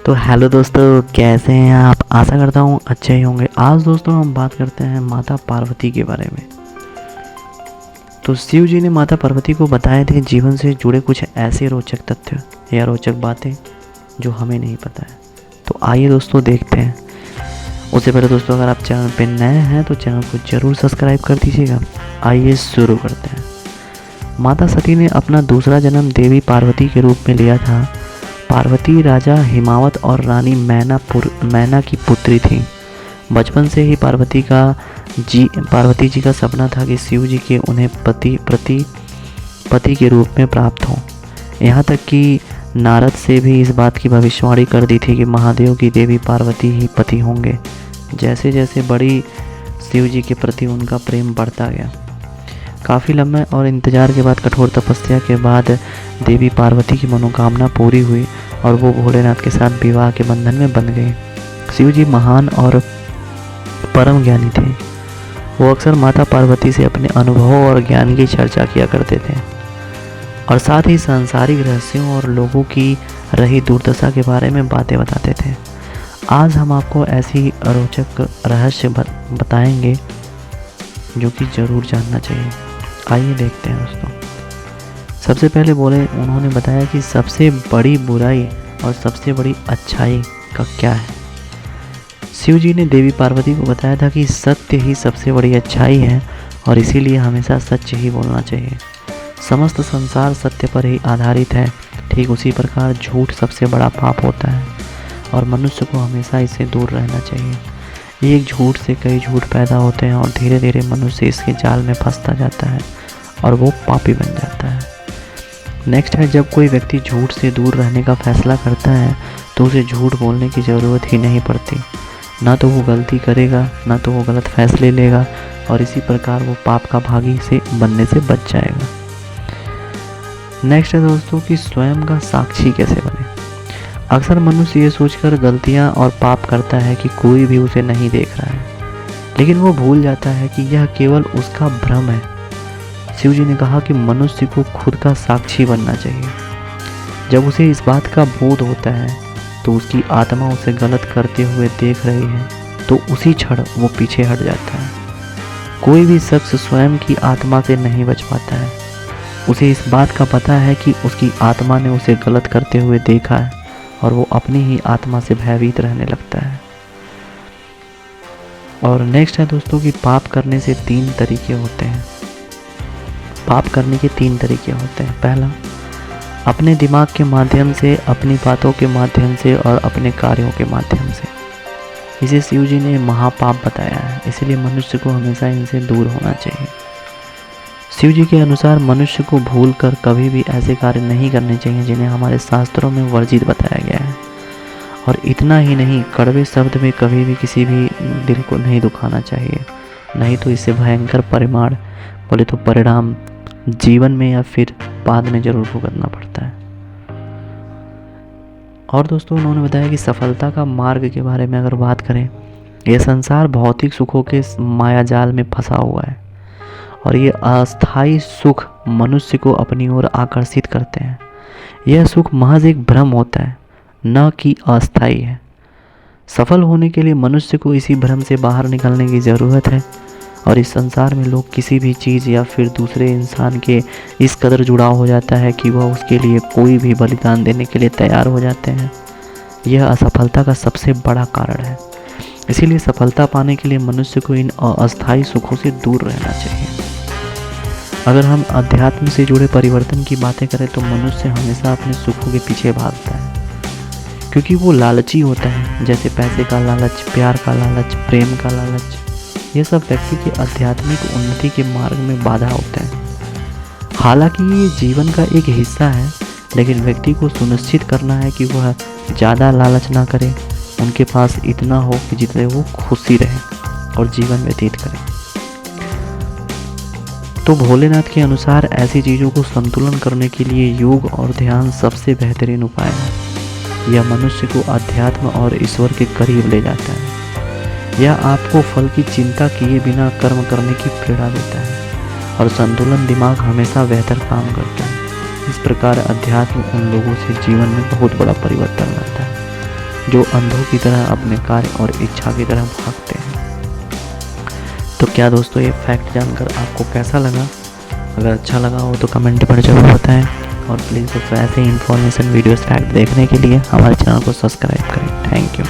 तो हेलो दोस्तों, कैसे हैं आप। आशा करता हूँ अच्छे ही होंगे। आज दोस्तों हम बात करते हैं माता पार्वती के बारे में। तो शिव जी ने माता पार्वती को बताए थे जीवन से जुड़े कुछ ऐसे रोचक तथ्य या रोचक बातें जो हमें नहीं पता है। तो आइए दोस्तों देखते हैं। उससे पहले दोस्तों, अगर आप चैनल पर नए हैं तो चैनल को ज़रूर सब्सक्राइब कर दीजिएगा। आइए शुरू करते हैं। माता सती ने अपना दूसरा जन्म देवी पार्वती के रूप में लिया था। पार्वती राजा हिमावत और रानी मैना की पुत्री थी। बचपन से ही पार्वती जी का सपना था कि शिव जी के उन्हें पति के रूप में प्राप्त हो। यहाँ तक कि नारद से भी इस बात की भविष्यवाणी कर दी थी कि महादेव की देवी पार्वती ही पति होंगे। जैसे जैसे बड़ी शिव जी के प्रति उनका प्रेम बढ़ता गया। काफ़ी लंबे और इंतजार के बाद, कठोर तपस्या के बाद देवी पार्वती की मनोकामना पूरी हुई और वो भोलेनाथ के साथ विवाह के बंधन में बंध गए। शिव जी महान और परम ज्ञानी थे। वो अक्सर माता पार्वती से अपने अनुभवों और ज्ञान की चर्चा किया करते थे और साथ ही सांसारिक रहस्यों और लोगों की रही दुर्दशा के बारे में बातें बताते थे। आज हम आपको ऐसी रोचक रहस्य बताएंगे जो कि ज़रूर जानना चाहिए। आइए देखते हैं दोस्तों। सबसे पहले उन्होंने बताया कि सबसे बड़ी बुराई और सबसे बड़ी अच्छाई का क्या है। शिव जी ने देवी पार्वती को बताया था कि सत्य ही सबसे बड़ी अच्छाई है और इसीलिए हमेशा सच ही बोलना चाहिए। समस्त संसार सत्य पर ही आधारित है। ठीक उसी प्रकार झूठ सबसे बड़ा पाप होता है और मनुष्य को हमेशा इससे दूर रहना चाहिए। एक झूठ से कई झूठ पैदा होते हैं और धीरे धीरे मनुष्य इसके जाल में फंसता जाता है और वो पापी बन जाता है। नेक्स्ट है, जब कोई व्यक्ति झूठ से दूर रहने का फैसला करता है तो उसे झूठ बोलने की ज़रूरत ही नहीं पड़ती। ना तो वो गलती करेगा, ना तो वो गलत फैसले लेगा और इसी प्रकार वो पाप का भागी से बनने से बच जाएगा। नेक्स्ट है दोस्तों कि स्वयं का साक्षी कैसे बने। अक्सर मनुष्य ये सोचकर गलतियाँ और पाप करता है कि कोई भी उसे नहीं देख रहा है, लेकिन वो भूल जाता है कि यह केवल उसका भ्रम है। शिव जी ने कहा कि मनुष्य को खुद का साक्षी बनना चाहिए। जब उसे इस बात का बोध होता है तो उसकी आत्मा उसे गलत करते हुए देख रही है तो उसी क्षण वो पीछे हट जाता है। कोई भी शख्स स्वयं की आत्मा से नहीं बच पाता है। उसे इस बात का पता है कि उसकी आत्मा ने उसे गलत करते हुए देखा है और वो अपनी ही आत्मा से भयभीत रहने लगता है। और नेक्स्ट है दोस्तों कि पाप करने से 3 तरीके होते हैं। पाप करने के 3 तरीके होते हैं। पहला, अपने दिमाग के माध्यम से, अपनी बातों के माध्यम से और अपने कार्यों के माध्यम से। इसे शिव जी ने महापाप बताया है, इसलिए मनुष्य को हमेशा इनसे दूर होना चाहिए। शिव जी के अनुसार मनुष्य को भूल कर कभी भी ऐसे कार्य नहीं करने चाहिए जिन्हें हमारे शास्त्रों में वर्जित बताया गया है। और इतना ही नहीं, कड़वे शब्द में कभी भी किसी भी दिल को नहीं दुखाना चाहिए, नहीं तो इससे भयंकर परिणाम जीवन में या फिर बाद में जरूर भुगतना पड़ता है। और दोस्तों उन्होंने बताया कि सफलता का मार्ग के बारे में अगर बात करें, यह संसार भौतिक सुखों के मायाजाल में फंसा हुआ है और ये अस्थायी सुख मनुष्य को अपनी ओर आकर्षित करते हैं। यह सुख महज एक भ्रम होता है, न कि अस्थायी है। सफल होने के लिए मनुष्य को इसी भ्रम से बाहर निकलने की ज़रूरत है। और इस संसार में लोग किसी भी चीज़ या फिर दूसरे इंसान के इस कदर जुड़ाव हो जाता है कि वह उसके लिए कोई भी बलिदान देने के लिए तैयार हो जाते हैं। यह असफलता का सबसे बड़ा कारण है। इसीलिए सफलता पाने के लिए मनुष्य को इन अस्थायी सुखों से दूर रहना चाहिए। अगर हम अध्यात्म से जुड़े परिवर्तन की बातें करें तो मनुष्य हमेशा अपने सुखों के पीछे भागता है क्योंकि वो लालची होता है। जैसे पैसे का लालच, प्यार का लालच, प्रेम का लालच, ये सब व्यक्ति के आध्यात्मिक उन्नति के मार्ग में बाधा होते हैं। हालांकि ये जीवन का एक हिस्सा है, लेकिन व्यक्ति को सुनिश्चित करना है कि वह ज़्यादा लालच ना करे। उनके पास इतना हो कि जितने वो खुशी रहे और जीवन व्यतीत करें। तो भोलेनाथ के अनुसार ऐसी चीज़ों को संतुलन करने के लिए योग और ध्यान सबसे बेहतरीन उपाय है। यह मनुष्य को अध्यात्म और ईश्वर के करीब ले जाता है। यह आपको फल की चिंता किए बिना कर्म करने की प्रेरणा देता है और संतुलन दिमाग हमेशा बेहतर काम करता है। इस प्रकार अध्यात्म उन लोगों से जीवन में बहुत बड़ा परिवर्तन लाता है जो अंधों की तरह अपने कार्य और इच्छा की तरह भागते हैं। तो क्या दोस्तों ये फैक्ट जानकर आपको कैसा लगा? अगर अच्छा लगा हो तो कमेंट पर जरूर बताएं, और प्लीज़ दोस्तों ऐसे ही इन्फॉर्मेशन वीडियोस फैक्ट देखने के लिए हमारे चैनल को सब्सक्राइब करें। Thank you.